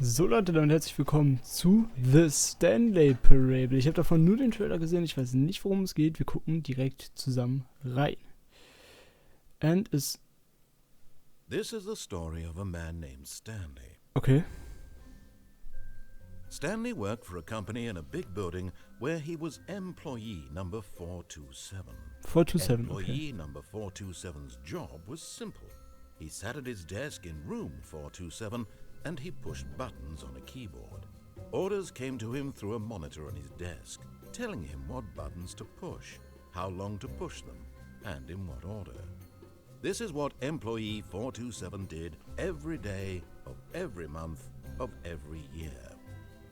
So Leute, dann herzlich willkommen zu The Stanley Parable. Ich habe davon nur den Trailer gesehen, ich weiß nicht, worum es geht. Wir gucken direkt zusammen rein. And is... This is the story of a man named Stanley. Okay. Stanley worked for a company in a big building where he was employee number 427. 427, Employee okay. number 427's job was simple. He sat at his desk in room 427 and he pushed buttons on a keyboard. Orders came to him through a monitor on his desk, telling him what buttons to push, how long to push them, and in what order. This is what employee 427 did every day of every month of every year.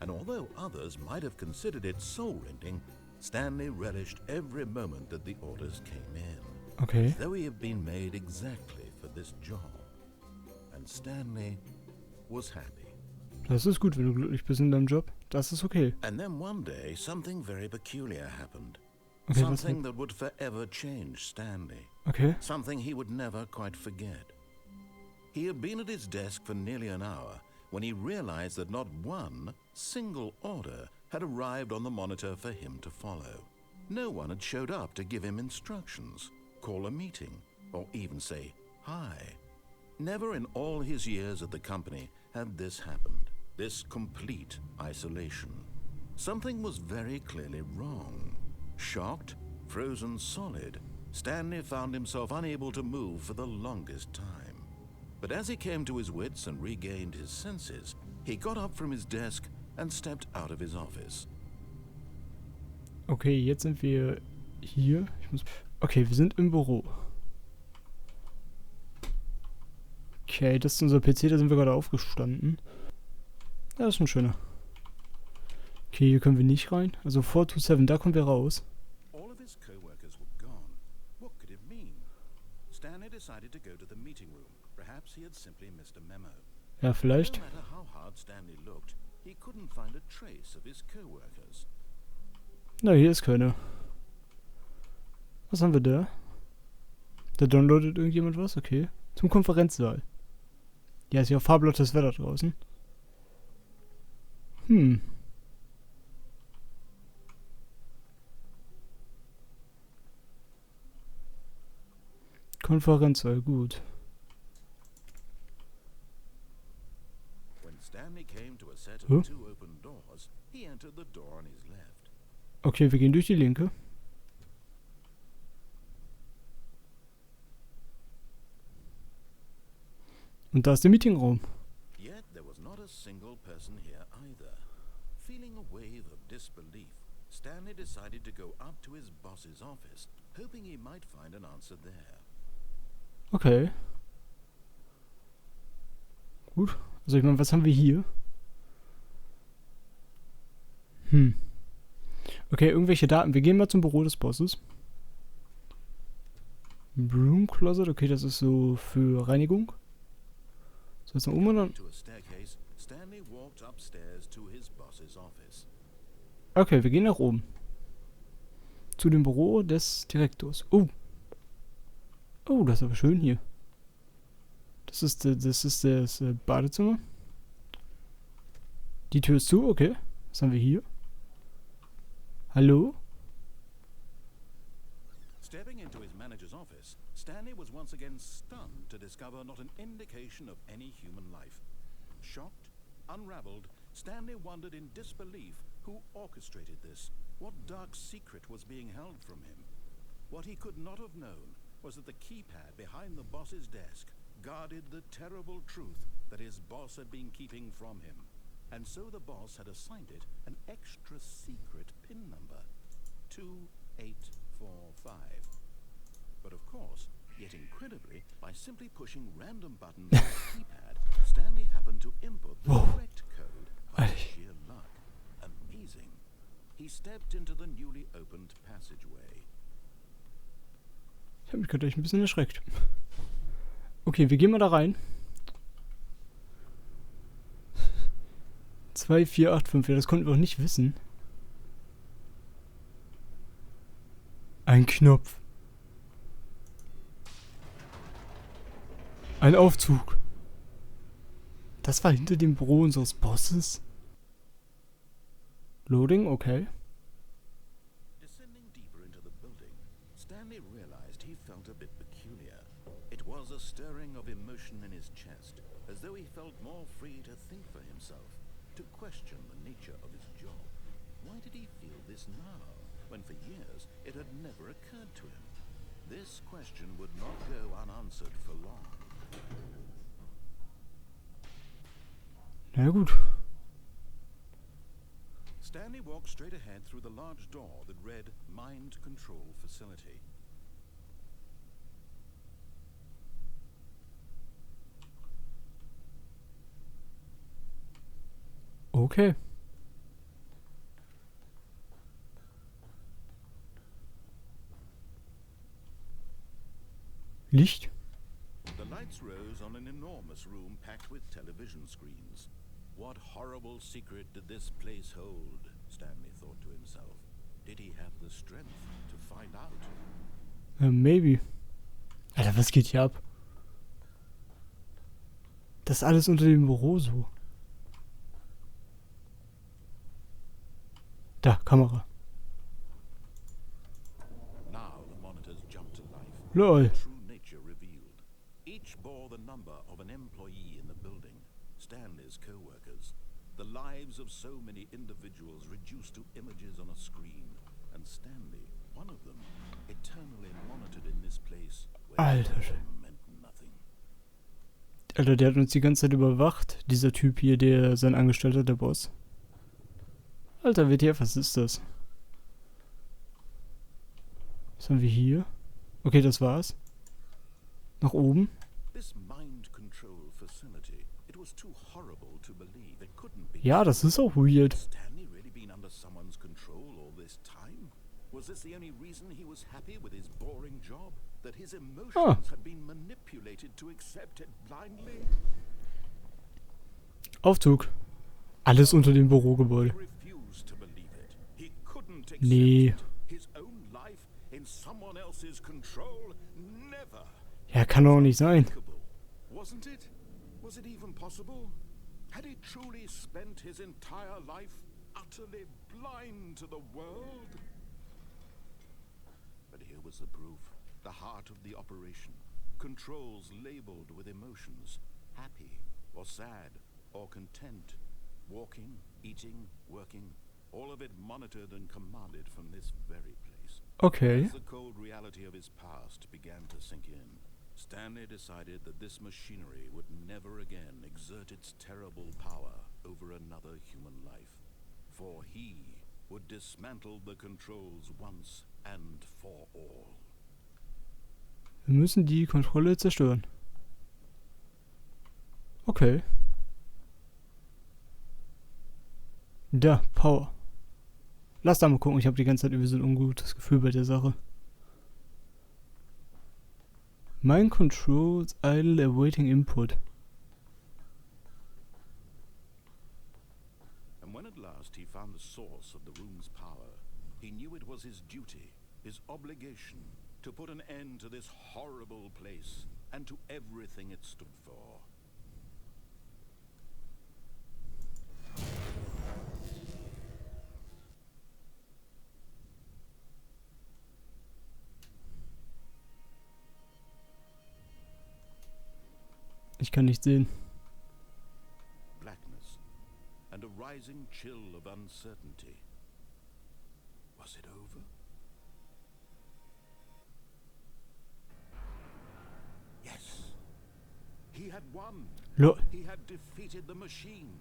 And although others might have considered it soul-rending, Stanley relished every moment that the orders came in. Okay. As though he had been made exactly for this job. And Stanley was happy. Das ist gut, wenn du glücklich bist in deinem Job. Das ist okay. And then one day, something very peculiar happened. Okay, Something that would forever change Stanley. Okay. Something he would never quite forget. He had been at his desk for nearly an hour when he realized that not one single order had arrived on the monitor for him to follow. No one had showed up to give him instructions, call a meeting, or even say hi. Never in all his years at the company had this happened, this complete isolation. Something was very clearly wrong. Shocked, frozen solid, Stanley found himself unable to move for the longest time. But as he came to his wits and regained his senses, he got up from his desk and stepped out of his office. Okay, jetzt sind wir hier. Okay, wir sind im Büro. Okay, das ist unser PC, da sind wir gerade aufgestanden. Ja, das ist ein schöner. Okay, hier können wir nicht rein. Also 427, da kommen wir raus. All of his co-workers were gone. What could it mean? Stanley decided to go to the meeting room. Perhaps he had simply missed a memo. Ja, vielleicht. No matter how hard Stanley looked, he couldn't find a trace of his co-workers. Na, hier ist keiner. Was haben wir da? Da downloadet irgendjemand was? Okay. Zum Konferenzsaal. Ja, ist ja auch fabelhaftes Wetter draußen. Konferenzsaal, gut. When Stanley came to a set Huh? of two open doors, he entered the door on his left. Okay, wir gehen durch die linke. Und da ist der Meetingraum. Yet there was not a single person here either. Feeling a wave of disbelief, Stanley decided to go up to his boss's office, hoping he might find an answer there. Okay. Gut. Also ich meine, was haben wir hier? Okay, irgendwelche Daten. Wir gehen mal zum Büro des Bosses. Broom Closet, okay, das ist so für Reinigung. So, jetzt noch oben und dann... To a staircase, Stanley walked upstairs to his boss's office. Okay, wir gehen nach oben. Zu dem Büro des Direktors. Oh. Oh, das ist aber schön hier. Das ist das Badezimmer. Die Tür ist zu, okay. Was haben wir hier? Hallo? Stepping into his manager's office, Stanley was once again stunned to discover not an indication of any human life. Shocked, unraveled, Stanley wondered in disbelief who orchestrated this, what dark secret was being held from him. What he could not have known was that the keypad behind the boss's desk guarded the terrible truth that his boss had been keeping from him. And so the boss had assigned it an extra secret PIN number, 2845. But of course, yet incredibly, by simply pushing random buttons on the keypad, Stanley happened to input the correct code by sheer luck. Amazing. He stepped into the newly opened passageway. Ich habe mich gerade echt ein bisschen erschreckt. Okay, wir gehen mal da rein. 2485, ja, das konnten wir auch nicht wissen. Ein Knopf. Ein Aufzug. Das war hinter dem Büro unseres Bosses? Loading, okay. Descending deeper into the building, Stanley realized he felt a bit peculiar. It was a stirring of emotion in his chest, as though he felt more free to think for himself, to question the nature of his job. Why did he feel this now, when for years it had never occurred to him? This question would not go unanswered for long. Na gut. Stanley walked straight ahead through the large door that read Mind Control Facility. Okay. Licht. The lights rose on an enormous room packed with television screens. What horrible secret did this place hold? Stanley thought to himself. Did he have the strength to find out? Maybe. Alter, was geht hier ab? Das ist alles unter dem Büro so. Da, Kamera. Now the monitors jumped to life. Lol. True nature revealed. Each bore the number of an employee in the building, Stanley's co-workers. The lives of so many individuals reduced to images on a screen, and Stanley, one of them, eternally monitored in this place where Alter. time meant nothing. Alter, der hat uns die ganze Zeit überwacht. Dieser Typ hier, der sein Angestellter, der Boss. Alter, WTF, was ist das? Was haben wir hier? Okay, das war's. Nach oben. This mind control facility, it was too horrible to believe it couldn't be. Ja, das ist auch weird. Had Stanley really been under someone's control all this time? Was this the only reason he was happy with his boring job? That his emotions had been manipulated to accept it blindly? Aufzug. Alles unter dem Bürogebäude. He refused to believe it. He couldn't accept Nee. it. His own life in someone else's control? Never. Ja, kann doch nicht sein. Unthinkable, wasn't it? Was it even possible? Had he truly spent his entire life utterly blind to the world? But here was the proof. The heart of the operation. Controls labeled with emotions. Happy or sad or content. Walking, eating, working. All of it monitored and commanded from this very place. Okay. As the cold reality of his past began to sink in, Stanley decided that this machinery would never again exert its terrible power over another human life. For he would dismantle the controls once and for all. Wir müssen die Kontrolle zerstören. Okay. Da, Power. Lass da mal gucken, ich habe die ganze Zeit irgendwie so ein ungutes Gefühl bei der Sache. Mind controls idle awaiting input. And when at last he found the source of the room's power, he knew it was his duty, his obligation, to put an end to this horrible place and to everything it stood for. Ich kann nicht sehen. Blackness and a rising chill of uncertainty. Was it over? Yes. He had won. Lo He had defeated the machine,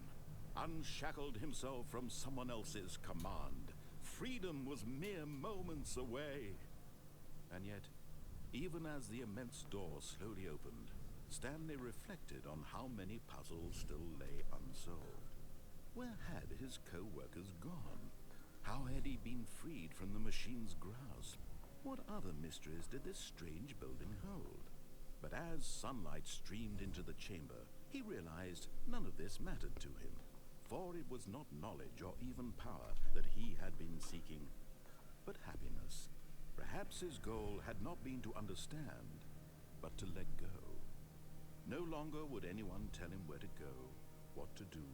unshackled himself from someone else's command. Freedom was mere moments away. And yet, even as the immense door slowly opened, Stanley reflected on how many puzzles still lay unsolved. Where had his co-workers gone? How had he been freed from the machine's grasp? What other mysteries did this strange building hold? But as sunlight streamed into the chamber, he realized none of this mattered to him, for it was not knowledge or even power that he had been seeking, but happiness. Perhaps his goal had not been to understand, but to let go. No longer would anyone tell him where to go, what to do,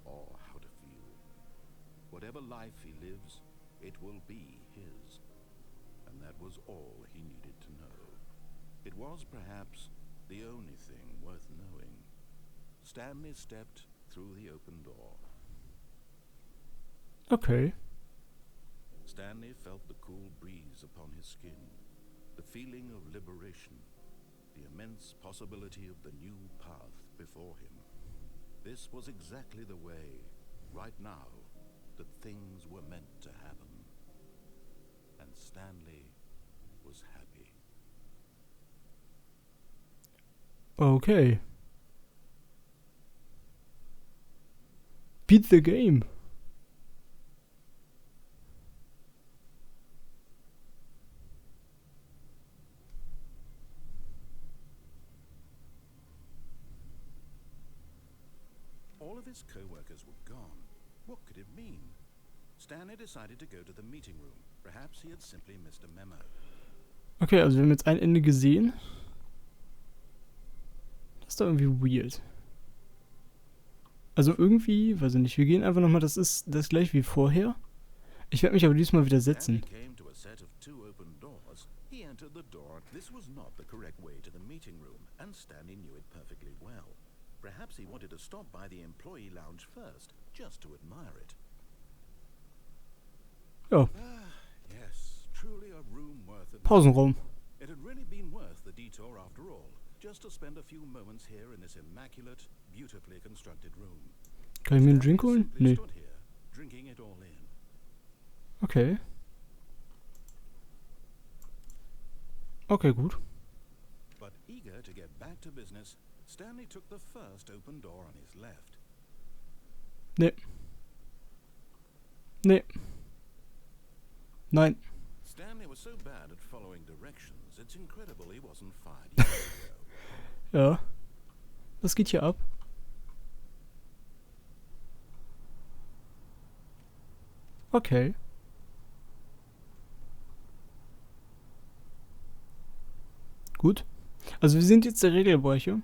or how to feel. Whatever life he lives, it will be his. And that was all he needed to know. It was perhaps the only thing worth knowing. Stanley stepped through the open door. Okay. Stanley felt the cool breeze upon his skin, the feeling of liberation, the immense possibility of the new path before him. This was exactly the way, right now, that things were meant to happen. And Stanley was happy. Okay. Beat the game. All of his co-workers were gone. What could it mean? Stanley decided to go to the meeting room. Perhaps he had simply missed a memo. Okay, also wir haben jetzt ein Ende gesehen. Das ist doch irgendwie weird. Also irgendwie, weiß ich nicht, wir gehen einfach nochmal, das ist das gleiche wie vorher. Ich werde mich aber diesmal wieder setzen. Stanley came to a set of two open doors. He entered the door. This was not the correct way to the meeting room, and Stanley knew it perfectly well. Perhaps he wanted to stop by the employee lounge first, just to admire it. Ja, Yes, truly a room worth it. Pausenraum. It had really been worth the detour after all, just to spend a few moments here in this immaculate, beautifully constructed room. Kann ich mir einen Drink Stanley holen? simply Nee. stood here, drinking it all in. Okay. Okay, gut. But eager to get back to business, Stanley took the first open door on his left. Nee. Nee. Nein. Stanley was so bad at following directions, it's incredible he wasn't fired years ago. Ja. Was geht hier ab? Okay. Gut. Also wir sind jetzt der Regelbrecher.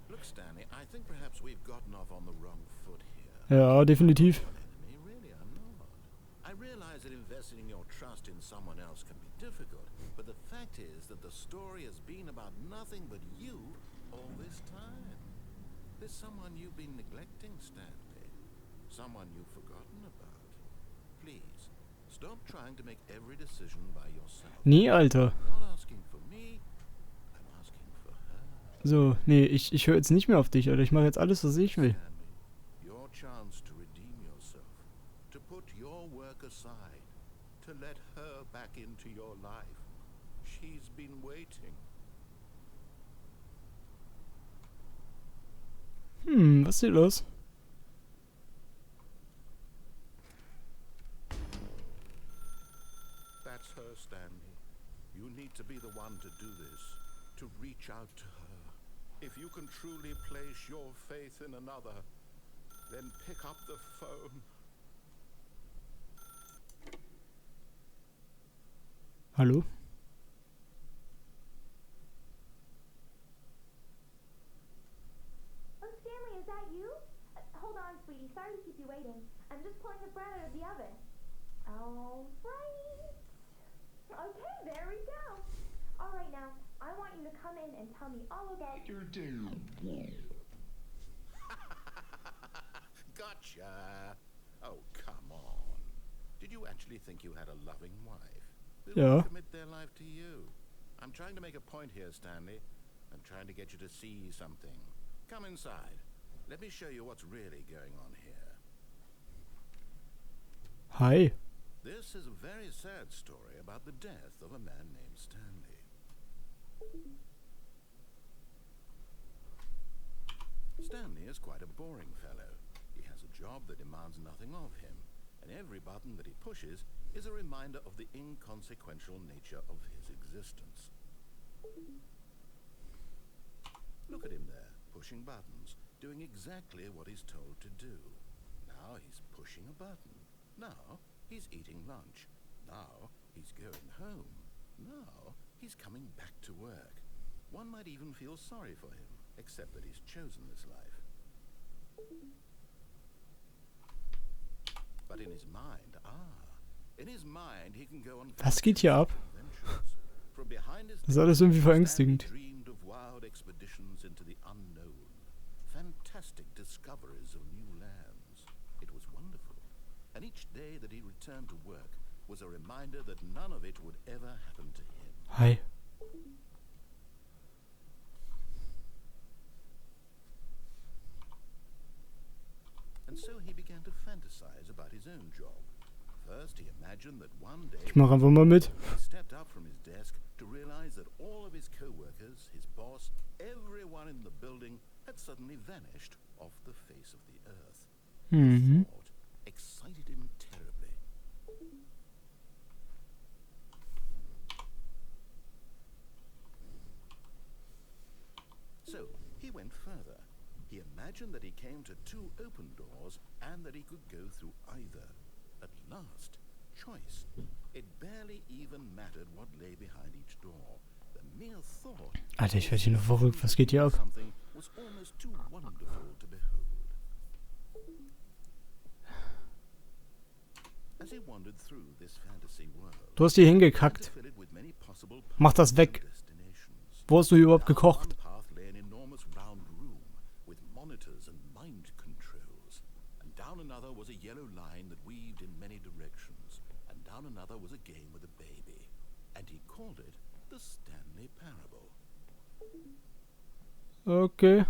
Look, Stanley, I think perhaps we've gotten off on the wrong foot here. Ja, definitiv. Enemy, really, I'm not. I realize that investing your trust in someone else can be difficult, but the fact is that the story has been about nothing but you all this time. There's someone you've been neglecting, Stanley. Someone you've forgotten about. Please, stop trying to make every decision by yourself. Nee, Alter. I'm not asking for me, I'm asking for her. So, nee, ich höre jetzt nicht mehr auf dich, Alter. Ich mache jetzt alles, was ich will. Stanley, your chance to redeem yourself, to put your work aside, to let her back into your life. She's been waiting. Was ist hier los? That's her, Stanley. You need to be the one to do this, to reach out to her. If you can truly place your faith in another, then pick up the phone. Hallo? Oh, Stanley, is that you? Hold on, sweetie. Sorry to keep you waiting. I'm just pulling the bread out of the oven. All right. Okay, there we go. All right, now, I want you to come in and tell me all about your day. Gotcha. Oh, come on. Did you actually think you had a loving wife? Who Yeah. would commit their life to you? I'm trying to make a point here, Stanley. I'm trying to get you to see something. Come inside. Let me show you what's really going on here. Hi. This is a very sad story about the death of a man named Stanley. Stanley is quite a boring fellow. He has a job that demands nothing of him, and every button that he pushes is a reminder of the inconsequential nature of his existence. Look at him there, pushing buttons, doing exactly what he's told to do. Now he's pushing a button. Now he's eating lunch. Now he's going home. Now he's coming back to work. One might even feel sorry for him, except that he's chosen this life. But in his mind he can go on Was geht hier ab? adventures. From behind his Das ist alles irgendwie verängstigend. Stanley dreamed of wild expeditions into the unknown, fantastic discoveries of new lands. It was wonderful, and each day that he returned to work was a reminder that none of it would ever happen to him. Hi. And so he began to fantasize about his own job. First, he imagined that one day Ich mache einfach mal mit. he stepped up from his desk to realize that all of his co-workers, his boss, everyone in the building had suddenly vanished off the face of the earth. Mhm. The thought excited him terribly. So he went further. He imagined that he came to two open doors and that he could go through either. At last, choice. It barely even mattered what lay behind each door. The mere thought Alter, ich werde hier nur verrückt. Was geht hier ab? something was almost too wonderful to behold. As he wandered through this fantasy world, Du hast hier he began hingekackt. to fill it with many possible Mach das paths weg. and destinations. Wo hast du hier überhaupt Down gekocht? one path lay an enormous round room with monitors and mind controls. And down another was a yellow line that weaved in many directions. And down another was a game with a baby. And he called it the Stanley Parable. Okay.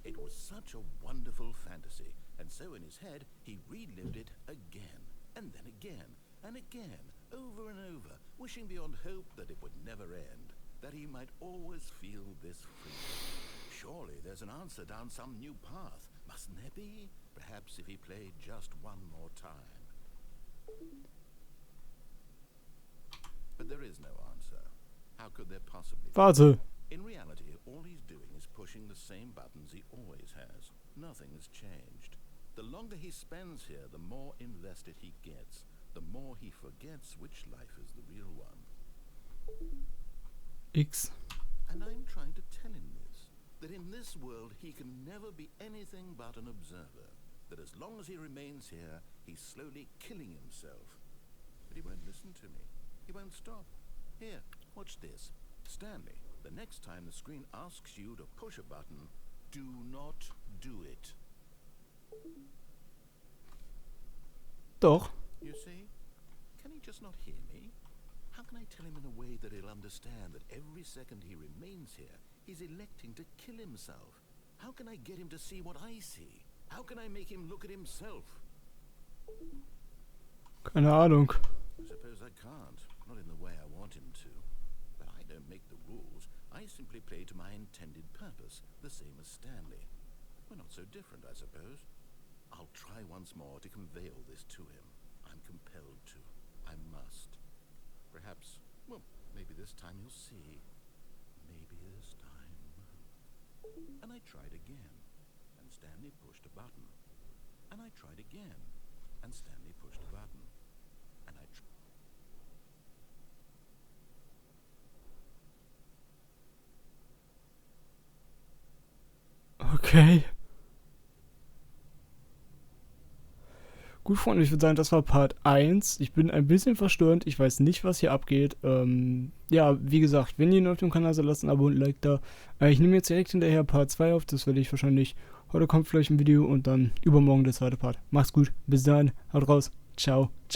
It was such a wonderful fantasy, and so in his head he relived it again, and then again, and again, over and over, wishing beyond hope that it would never end, that he might always feel this freedom. Surely there's an answer down some new path, mustn't there be? Perhaps if he played just one more time. But there is no answer. How could there possibly be? Warte. In reality, all he's doing is pushing the same buttons he always has. Nothing has changed. The longer he spends here, the more invested he gets. The more he forgets which life is the real one. X. And I'm trying to tell him this. That in this world he can never be anything but an observer. That as long as he remains here, he's slowly killing himself. But he won't listen to me. He won't stop. Here, watch this. Stanley, the next time the screen asks you to push a button, do not do it. Doch. You see? Can he just not hear me? How can I tell him in a way that he'll understand that every second he remains here, he's electing to kill himself? How can I get him to see what I see? How can I make him look at himself? Keine Ahnung. I suppose I can't, not in the way I want him to. But I don't make the rules. I simply play to my intended purpose, the same as Stanley. We're not so different, I suppose. I'll try once more to convey all this to him. I'm compelled to. I must. Perhaps, well, maybe this time he'll see. Maybe this time. And I tried again, and Stanley pushed a button. And I tried again, and Stanley pushed a button. And I Okay. Gut, Freunde, ich würde sagen, das war Part 1. Ich bin ein bisschen verstört. Ich weiß nicht, was hier abgeht. Ja, wie gesagt, wenn ihr neu auf dem Kanal seid, lasst ein Abo und ein Like da. Ich nehme jetzt direkt hinterher Part 2 auf. Das werde ich wahrscheinlich. Heute kommt vielleicht ein Video und dann übermorgen der zweite Part. Macht's gut. Bis dann. Haut raus. Ciao. Ciao.